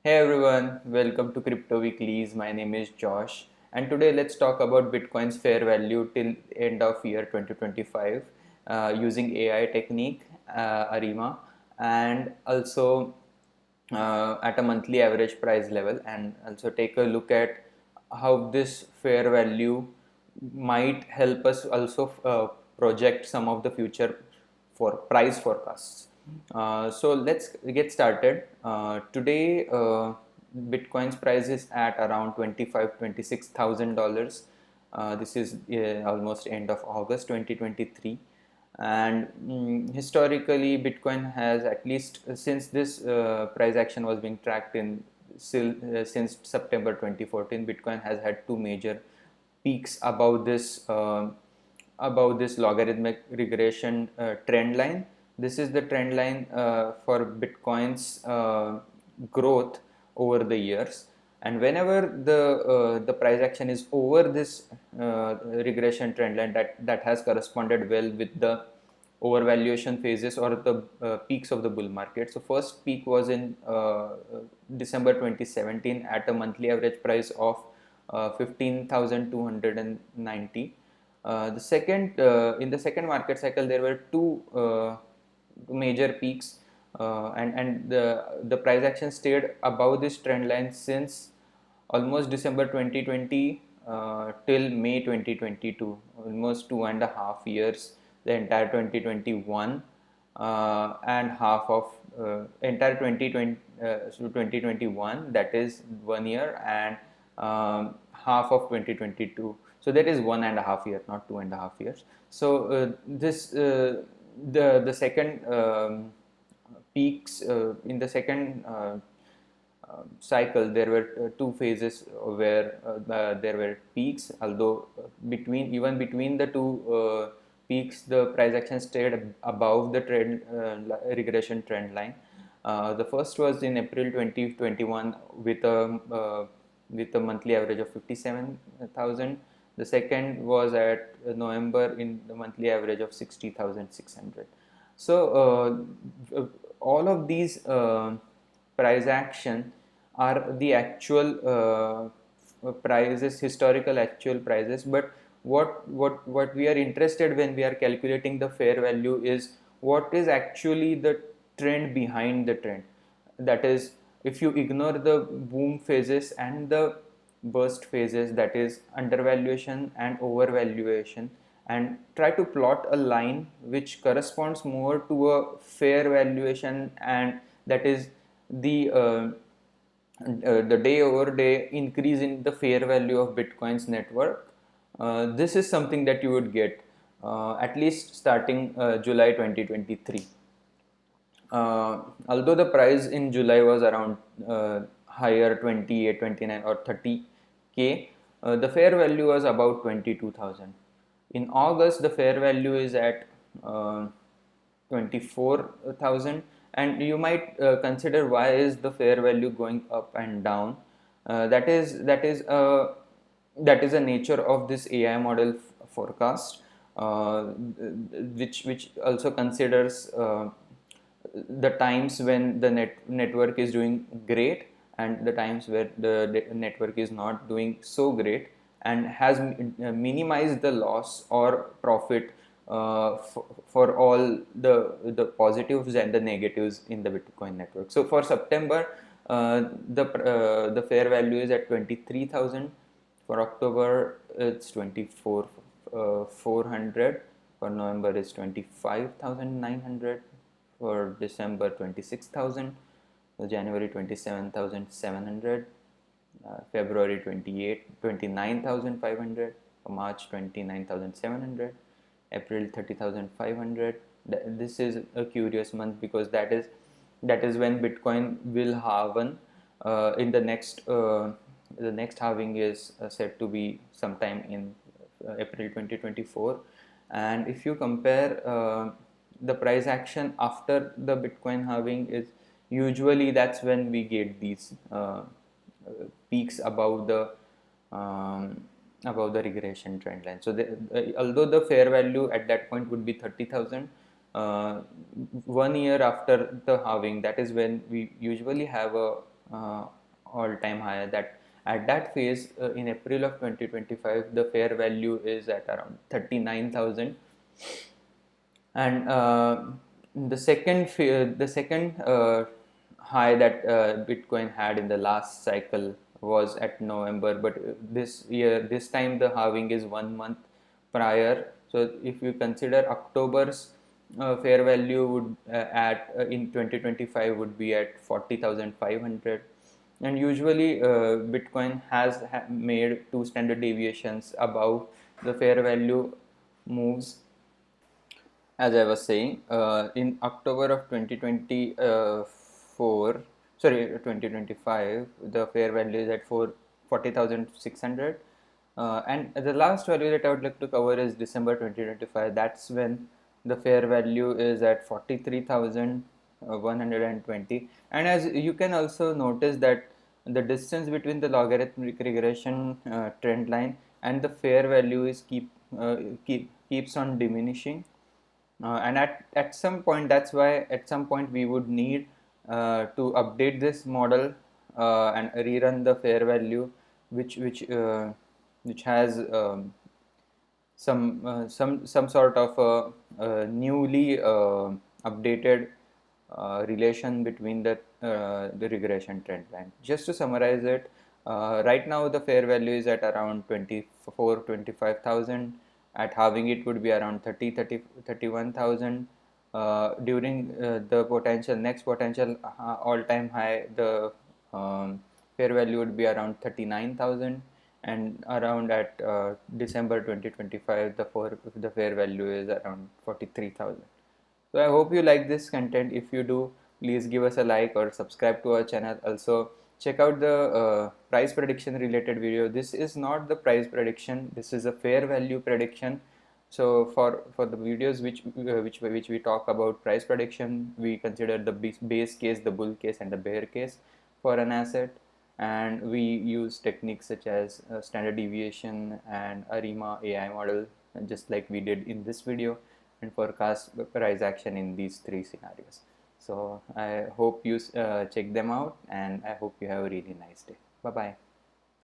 Hey everyone, welcome to Crypto Weeklies. My name is Josh, and today let's talk about Bitcoin's fair value till end of year 2025 using AI technique, ARIMA, and also at a monthly average price level, and also take a look at how this fair value might help us also project some of the future for price forecasts. So let's get started. Today, Bitcoin's price is at around $26,000. This is almost end of August 2023, and historically, Bitcoin has, at least since this price action was being tracked in since September 2014, Bitcoin has had two major peaks above this logarithmic regression trend line. This is the trend line for Bitcoin's growth over the years, and whenever the price action is over this regression trend line, that has corresponded well with the overvaluation phases or the peaks of the bull market. So first peak was in December 2017 at a monthly average price of 15,290. The second In the second market cycle, there were two major peaks, and the price action stayed above this trend line since almost December 2020 till May 2022, almost 2.5 years, the entire 2021 and half of entire 2020 so 2021, that is 1 year, and half of 2022. So that is 1.5 year, not 2.5 years. So this the second peaks in the second cycle, there were two phases where there were peaks, although between the two peaks, the price action stayed above the regression trend line. The first was in April 2021 with a monthly average of 57,000. The second was at November in the monthly average of 60,600. So all of these price action are the actual prices, historical actual prices. But what we are interested when we are calculating the fair value is what is actually the trend behind the trend. That is, if you ignore the boom phases and the burst phases, that is undervaluation and overvaluation, and try to plot a line which corresponds more to a fair valuation, and that is the day over day increase in the fair value of Bitcoin's network. This is something that you would get at least starting July 2023. Although the price in July was around higher, 28, 29 or 30k, the fair value was about 22,000. In August, the fair value is at 24,000, and you might consider, why is the fair value going up and down? That is a nature of this AI model forecast, which also considers the times when the network is doing great and the times where the network is not doing so great, and has minimized the loss or profit for all the positives and the negatives in the Bitcoin network. So for September, the fair value is at 23,000. For October, it's 24,400. For November, is 25,900. For December, 26,000. For January, 27,700. February, 29,500. For March, 29,700. April, 30,500. This is a curious month because that is when Bitcoin will halve. In the next halving is said to be sometime in April 2024. And if you compare the price action after the Bitcoin halving, is usually that's when we get these peaks above the regression trend line. So although the fair value at that point would be 30,000, 1 year after the halving, that is when we usually have a all-time high. That at that phase in April of 2025, the fair value is at around 39,000, and the second high that Bitcoin had in the last cycle was at November, but this time the halving is 1 month prior. So if you consider October's fair value would at in 2025 would be at 40,500, and usually Bitcoin has made two standard deviations above the fair value moves. As I was saying, in October of 2024, sorry, 2025, the fair value is at 40,600. And the last value that I would like to cover is December 2025. That's when the fair value is at 43,120. And as you can also notice that the distance between the logarithmic regression trend line and the fair value is keeps on diminishing, and at some point, that's why at some point we would need to update this model and rerun the fair value, which has some sort of a newly updated relation between the regression trend line. Just to summarize it, right now the fair value is at around 25,000. At halving it would be around 31,000. During the next potential all-time high, the fair value would be around 39,000, and around at December 2025 the fair value is around 43,000. So I hope you like this content. If you do, please give us a like or subscribe to our channel. Also check out the price prediction related video. This is not the price prediction, this is a fair value prediction. So for the videos which we talk about price prediction, we consider the base case, the bull case, and the bear case for an asset, and we use techniques such as standard deviation and ARIMA AI model, just like we did in this video, and forecast price action in these three scenarios. So I hope you check them out, and I hope you have a really nice day. Bye bye.